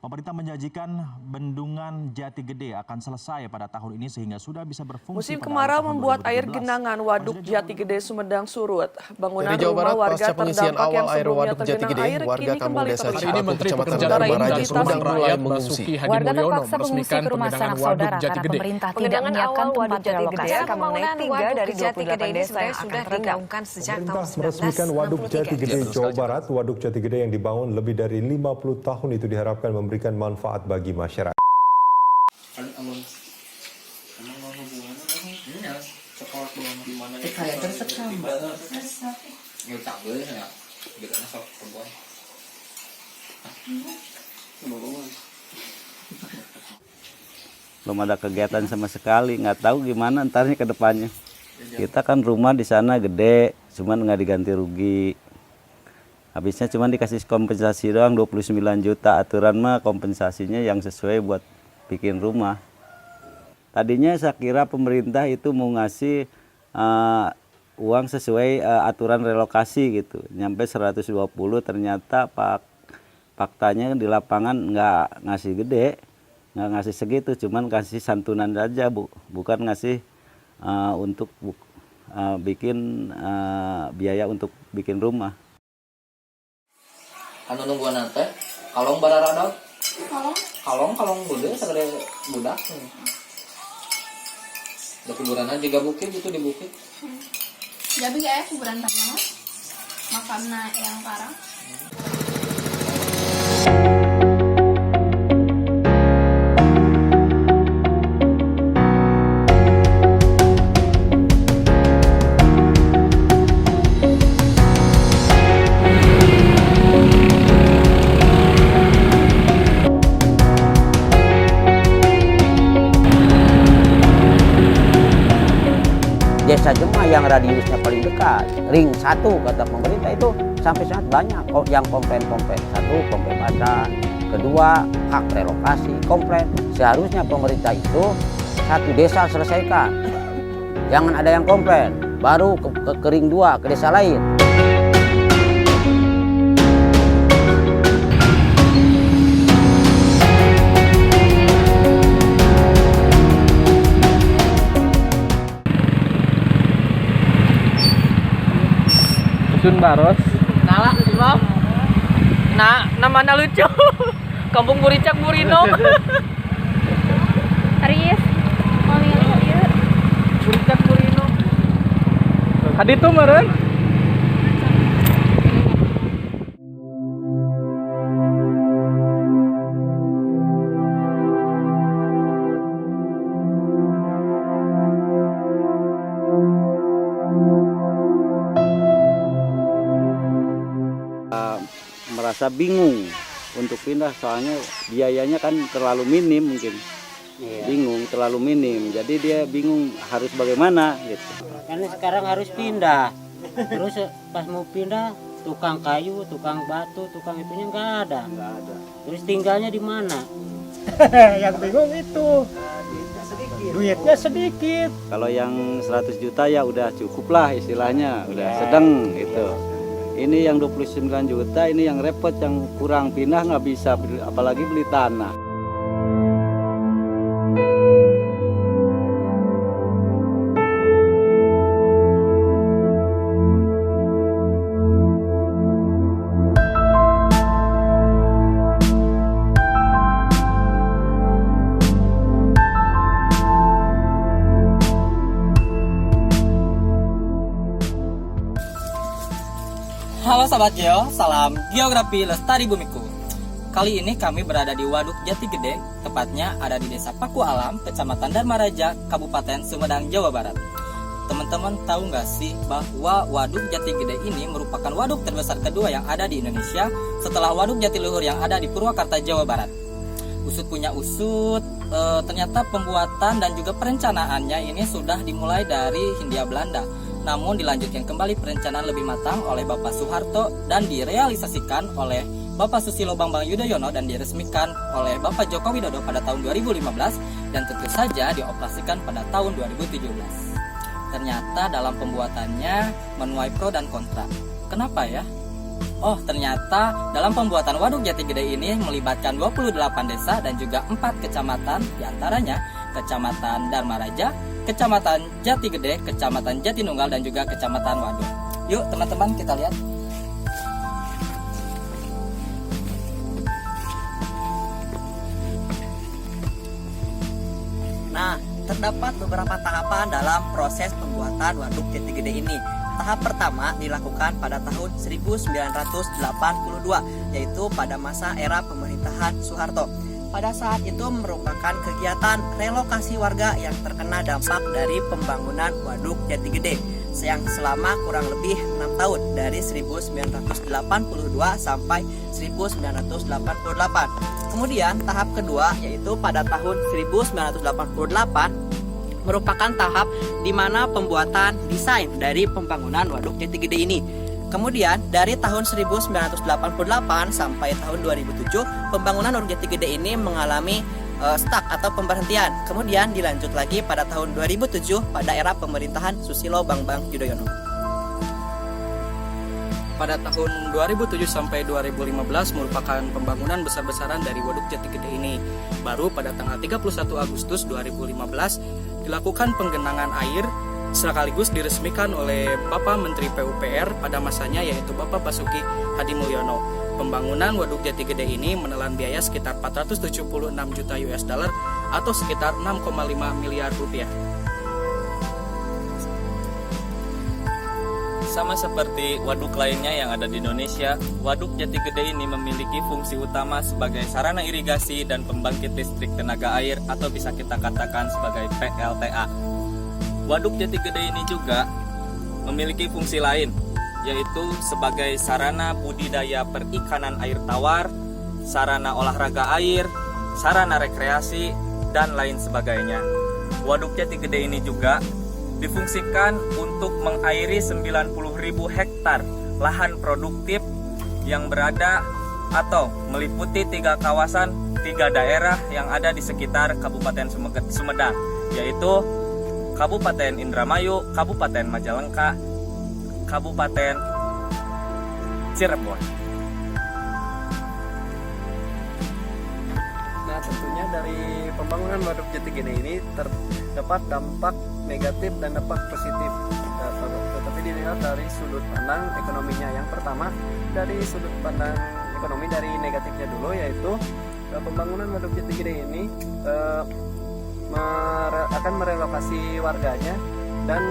Pemerintah menjanjikan bendungan Jati Gede akan selesai pada tahun ini sehingga sudah bisa berfungsi. Musim pada kemarau tahun membuat 2017. air genangan Waduk Jati Gede Sumedang surut. Bangunan Dari Jawa rumah Barat, warga pasca pengisian terdampak yang awal air sebelumnya Waduk Jati tergenang Gede, air warga kini kampung kembali desa terlihat. Cipaku, Menteri Kecamatan Pekerjaan Dharma Umum dan Raja Perumahan sudah mulai Rakyat mengungsi. Basuki Hadi Warga Mulyono terpaksa mengungsi meresmikan ke rumah pengenangan sanak Waduk saudara Jati karena Gede. pemerintah tidak Pengenangan menyiapkan awal Waduk tempat Jati relokasi. Gede akan mengenai 3 dari 28 desa yang akan sudah terendam. digaungkan sejak tahun Pemerintah meresmikan Waduk Jati Gede, Jawa Barat. Waduk Jati Gede yang dibangun lebih dari 50 tahun itu diharapkan memberikan manfaat bagi masyarakat. Belum ada kegiatan sama sekali, nggak tahu gimana entarnya ke depannya. Kita kan rumah di sana gede, cuman nggak diganti rugi. Habisnya cuman dikasih kompensasi doang 29 juta. Aturan mah kompensasinya yang sesuai buat bikin rumah. Tadinya saya kira pemerintah itu mau ngasih uang sesuai aturan relokasi gitu. Nyampe 120, ternyata faktanya di lapangan nggak ngasih gede. Nggak ngasih segitu, cuman kasih santunan aja, Bu. Bukan ngasih untuk bikin biaya untuk bikin rumah. Anu nungguan teh kalong bararada kalong bude segede budak da kuburan juga bukit gitu di bukit jadi kayak kuburan tanah makamna yang parah. Desa Jema yang radiusnya paling dekat, ring 1 kata pemerintah itu sampai sangat banyak yang komplain. 1, komplain basah, kedua hak relokasi, komplain. Seharusnya pemerintah itu satu desa selesaikan, jangan ada yang komplain, baru ke ring 2 ke desa lain. Dusun Baros. Namanya lucu. Kampung Buricak Burino. Aris, mau lihat yuk. Buricak Burino. Hadi tuh meren. Merasa bingung untuk pindah, soalnya biayanya kan terlalu minim mungkin. Bingung, terlalu minim, jadi dia bingung harus bagaimana gitu. Karena sekarang harus pindah, terus pas mau pindah tukang kayu, tukang batu, tukang itunya nggak ada. Terus tinggalnya di mana? Yang bingung itu, duitnya sedikit. Kalau yang 100 juta ya udah cukup lah istilahnya, udah sedang gitu. Ini yang 29 juta, ini yang repot, yang kurang pindah nggak bisa, apalagi beli tanah. Halo Sahabat Geo, salam geografi lestari bumiku. Kali ini kami berada di Waduk Jati Gede, tepatnya ada di Desa Paku Alam, Kecamatan Dharma Raja, Kabupaten Sumedang, Jawa Barat. Teman-teman tahu nggak sih bahwa Waduk Jati Gede ini merupakan waduk terbesar kedua yang ada di Indonesia setelah Waduk Jatiluhur yang ada di Purwakarta, Jawa Barat. Usut punya usut, ternyata pembuatan dan juga perencanaannya ini sudah dimulai dari Hindia Belanda. Namun dilanjutkan kembali perencanaan lebih matang oleh Bapak Soeharto dan direalisasikan oleh Bapak Susilo Bambang Yudhoyono dan diresmikan oleh Bapak Joko Widodo pada tahun 2015 dan tentu saja dioperasikan pada tahun 2017. Ternyata dalam pembuatannya menuai pro dan kontra. Kenapa ya? Oh, ternyata dalam pembuatan Waduk Jati Gede ini melibatkan 28 desa dan juga 4 kecamatan, diantaranya Kecamatan Dharmaraja, Kecamatan Jati Gede, Kecamatan Jatinunggal, dan juga Kecamatan Waduk. Yuk teman-teman kita lihat. Nah, terdapat beberapa tahapan dalam proses pembuatan Waduk Jati Gede ini. Tahap pertama dilakukan pada tahun 1982, yaitu pada masa era pemerintahan Soeharto. Pada saat itu merupakan kegiatan relokasi warga yang terkena dampak dari pembangunan Waduk Jati Gede yang selama kurang lebih 6 tahun dari 1982 sampai 1988. Kemudian tahap kedua yaitu pada tahun 1988 merupakan tahap di mana pembuatan desain dari pembangunan Waduk Jati Gede ini. Kemudian dari tahun 1988 sampai tahun 2007 pembangunan Waduk Jati Gede ini mengalami stuck atau pemberhentian. Kemudian dilanjut lagi pada tahun 2007 pada era pemerintahan Susilo Bambang Yudhoyono. Pada tahun 2007 sampai 2015 merupakan pembangunan besar-besaran dari Waduk Jati Gede ini. Baru pada tanggal 31 Agustus 2015 dilakukan penggenangan air sekaligus diresmikan oleh Bapak Menteri PUPR pada masanya yaitu Bapak Basuki Hadimulyono. Pembangunan Waduk Jati Gede ini menelan biaya sekitar 476 juta US dollar atau sekitar 6,5 miliar rupiah. Sama seperti waduk lainnya yang ada di Indonesia, Waduk Jati Gede ini memiliki fungsi utama sebagai sarana irigasi dan pembangkit listrik tenaga air atau bisa kita katakan sebagai PLTA. Waduk Jati Gede ini juga memiliki fungsi lain, yaitu sebagai sarana budidaya perikanan air tawar, sarana olahraga air, sarana rekreasi, dan lain sebagainya. Waduk Jati Gede ini juga difungsikan untuk mengairi 90.000 hektar lahan produktif yang berada atau meliputi 3 kawasan, 3 daerah yang ada di sekitar Kabupaten Sumedang, yaitu Kabupaten Indramayu, Kabupaten Majalengka, Kabupaten Cirebon. Nah, tentunya dari pembangunan Waduk Jati Gede ini terdapat dampak negatif dan dampak positif. Tetapi dilihat dari sudut pandang ekonominya. Yang pertama, dari sudut pandang ekonomi dari negatifnya dulu, yaitu pembangunan Waduk Jati Gede ini akan merelokasi warganya, dan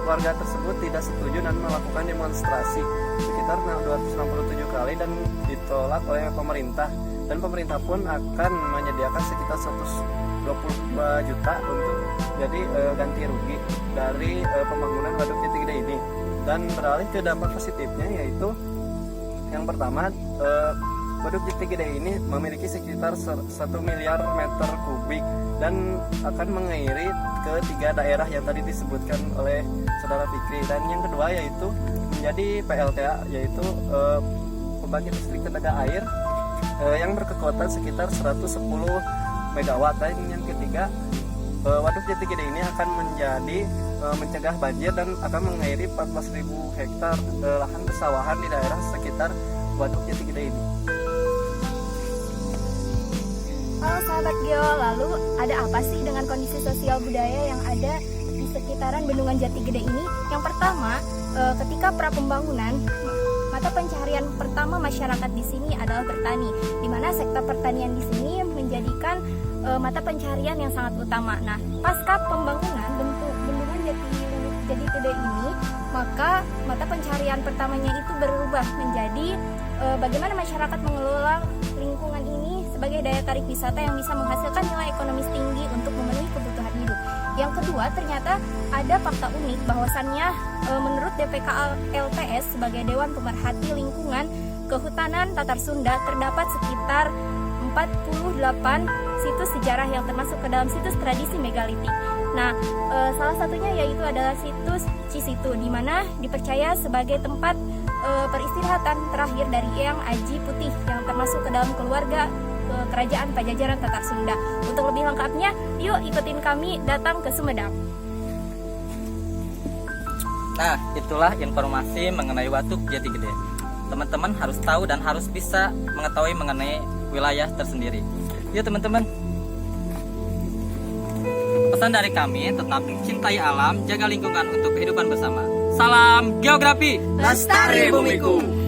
warga tersebut tidak setuju dan melakukan demonstrasi sekitar 267 kali dan ditolak oleh pemerintah, dan pemerintah pun akan menyediakan sekitar 122 juta untuk jadi ganti rugi dari pembangunan Waduk Jati Gede ini. Dan beralih ke dampak positifnya, yaitu yang pertama, Waduk Jati Gede ini memiliki sekitar 1 miliar meter kubik dan akan mengairi ke 3 daerah yang tadi disebutkan oleh Saudara Fikri. Dan yang kedua yaitu menjadi PLTA, yaitu pembangkit listrik tenaga air yang berkekuatan sekitar 110 MW. Dan yang ketiga, Waduk Jati Gede ini akan menjadi mencegah banjir dan akan mengairi 14.000 hektar lahan persawahan di daerah sekitar Waduk Jati Gede ini. Halo sahabat Geo, lalu ada apa sih dengan kondisi sosial budaya yang ada di sekitaran Bendungan Jati Gede ini? Yang pertama, ketika pra pembangunan, mata pencaharian pertama masyarakat di sini adalah bertani, di mana sektor pertanian di sini menjadikan mata pencaharian yang sangat utama. Nah, pasca pembangunan Bendungan Jati Gede ini, maka mata pencaharian pertamanya itu berubah menjadi bagaimana masyarakat mengelola lingkungan ini sebagai daya tarik wisata yang bisa menghasilkan nilai ekonomis tinggi untuk memenuhi kebutuhan hidup. Yang kedua, ternyata ada fakta unik bahwasannya menurut DPK LTS sebagai Dewan Pemerhati Lingkungan Kehutanan Tatar Sunda terdapat sekitar 48 situs sejarah yang termasuk ke dalam situs tradisi megalitik. Nah, salah satunya yaitu adalah situs Cisitu, di mana dipercaya sebagai tempat peristirahatan terakhir dari Eyang Aji Putih yang termasuk ke dalam keluarga Kerajaan Pajajaran Tatar Sunda. Untuk lebih lengkapnya, yuk ikutin kami datang ke Sumedang. Nah, itulah informasi mengenai Waduk Jati Gede. teman-teman harus tahu dan harus bisa mengetahui mengenai wilayah tersendiri. Yuk teman-teman. Pesan dari kami, tetap cintai alam, jaga lingkungan untuk kehidupan bersama. Salam geografi. Lestari bumiku.